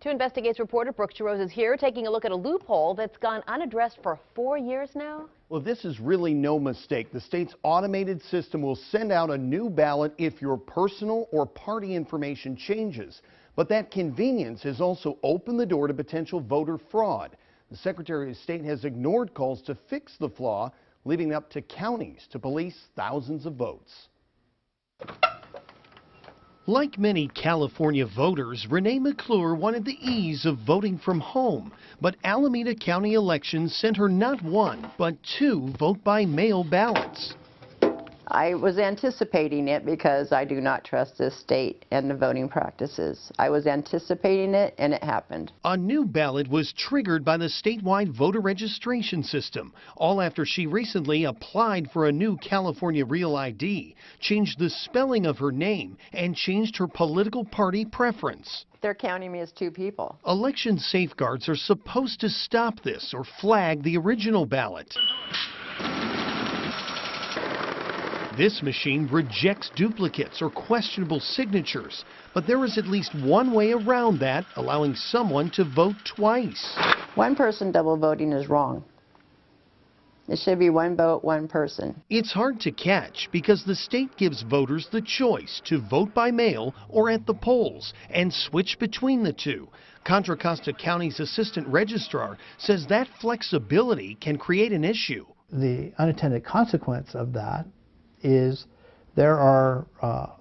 2 Investigates reporter Brooke Charose is here taking a look at a loophole that's gone unaddressed for 4 years now. Well, this is really no mistake. The state's automated system will send out a new ballot if your personal or party information changes. But that convenience has also opened the door to potential voter fraud. The Secretary of State has ignored calls to fix the flaw, leaving it up to counties to police thousands of votes. Like many California voters, Renee McClure wanted the ease of voting from home, but Alameda County elections sent her not 1, but 2 vote-by-mail ballots. I was anticipating it because I do not trust this state and the voting practices. I was anticipating it, and it happened. A new ballot was triggered by the statewide voter registration system, all after she recently applied for a new California Real ID, changed the spelling of her name, and changed her political party preference. They're counting me as 2 people. Election safeguards are supposed to stop this or flag the original ballot. This machine rejects duplicates or questionable signatures, but there is at least one way around that, allowing someone to vote twice. 1 person double voting is wrong. It should be 1 vote, 1 person. It's hard to catch because the state gives voters the choice to vote by mail or at the polls and switch between the two. Contra Costa County's assistant registrar says that flexibility can create an issue. The unintended consequence of that is there are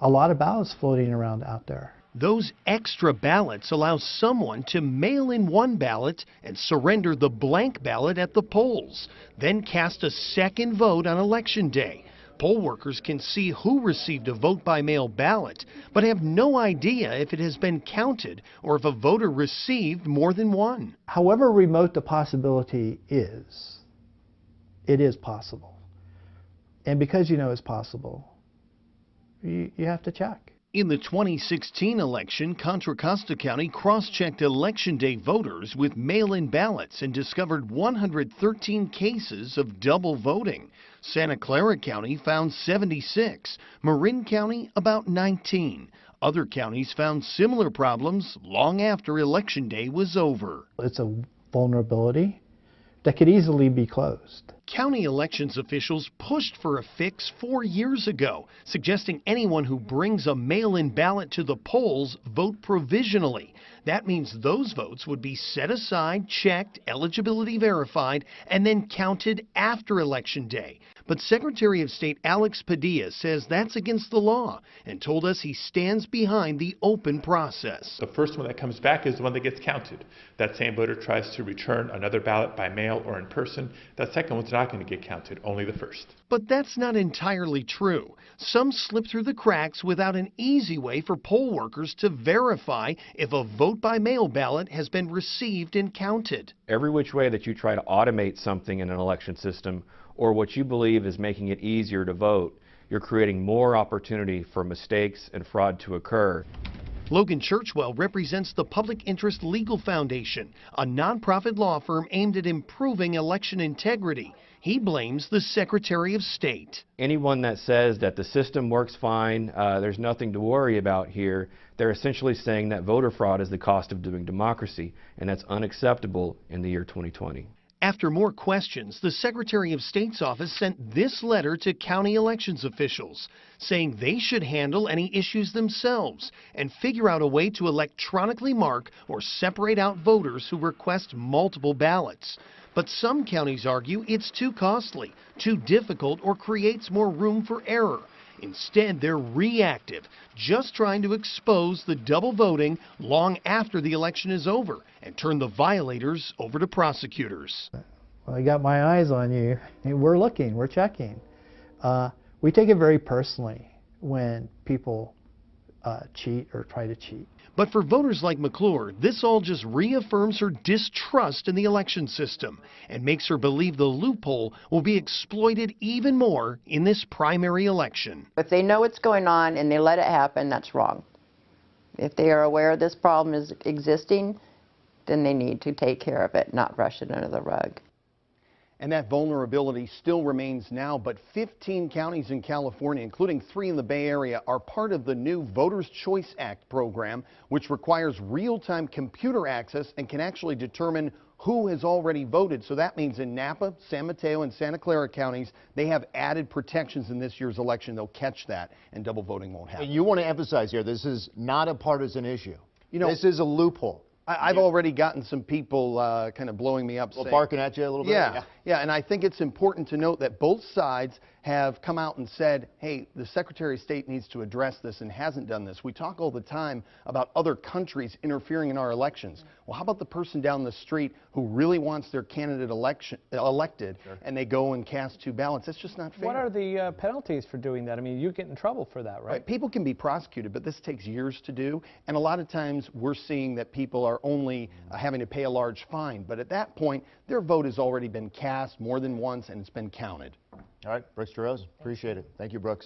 a lot of ballots floating around out there. Those extra ballots allow someone to mail in 1 ballot and surrender the blank ballot at the polls, then cast a second vote on Election Day. Poll workers can see who received a vote-by-mail ballot, but have no idea if it has been counted or if a voter received more than 1. However remote the possibility is, it is possible. And because you know it's possible, you have to check. In the 2016 election, Contra Costa County cross-checked Election Day voters with mail-in ballots and discovered 113 cases of double voting. Santa Clara County found 76, Marin County about 19. Other counties found similar problems long after Election Day was over. It's a vulnerability that could easily be closed. County elections officials pushed for a fix 4 years ago, suggesting anyone who brings a mail-in ballot to the polls vote provisionally. That means those votes would be set aside, checked, eligibility verified, and then counted after Election Day. But Secretary of State Alex Padilla says that's against the law and told us he stands behind the open process. The first one that comes back is the one that gets counted. That same voter tries to return another ballot by mail or in person. That second one's not going to get counted, only the first. But that's not entirely true. Some slip through the cracks without an easy way for poll workers to verify if a vote-by-mail ballot has been received and counted. Every which way that you try to automate something in an election system, or what you believe is making it easier to vote, you're creating more opportunity for mistakes and fraud to occur. Logan Churchwell represents the Public Interest Legal Foundation, a nonprofit law firm aimed at improving election integrity. He blames the Secretary of State. Anyone that says that the system works fine, there's nothing to worry about here, they're essentially saying that voter fraud is the cost of doing democracy, and that's unacceptable in the year 2020. After more questions, the Secretary of State's office sent this letter to county elections officials, saying they should handle any issues themselves and figure out a way to electronically mark or separate out voters who request multiple ballots. But some counties argue it's too costly, too difficult, or creates more room for error. Instead, they're reactive, just trying to expose the double voting long after the election is over and turn the violators over to prosecutors. Well, I got my eyes on you. We're looking, we're checking. We take it very personally when people cheat or try to cheat. But for voters like McClure, this all just reaffirms her distrust in the election system and makes her believe the loophole will be exploited even more in this primary election. If they know what's going on and they let it happen, that's wrong. If they are aware this problem is existing, then they need to take care of it, not brush it under the rug. And that vulnerability still remains now, but 15 counties in California, including 3 in the Bay Area, are part of the new Voters' Choice Act program, which requires real-time computer access and can actually determine who has already voted. So that means in Napa, San Mateo, and Santa Clara counties, they have added protections in this year's election. They'll catch that, and double voting won't happen. You want to emphasize here, this is not a partisan issue. You know, this is a loophole. I've already gotten some people kind of blowing me up. Well, barking at you a little bit? Yeah, and I think it's important to note that both sides have come out and said, hey, the Secretary of State needs to address this and hasn't done this. We talk all the time about other countries interfering in our elections. Well, how about the person down the street who really wants their candidate elected, and they go and cast 2 ballots? That's just not fair. What are the penalties for doing that? I mean, you get in trouble for that, right? People can be prosecuted, but this takes years to do. And a lot of times we're seeing that people are only having to pay a large fine. But at that point, their vote has already been cast more than once, and it's been counted. All right, Brooks DeRose, appreciate it. Thank you, Brooks.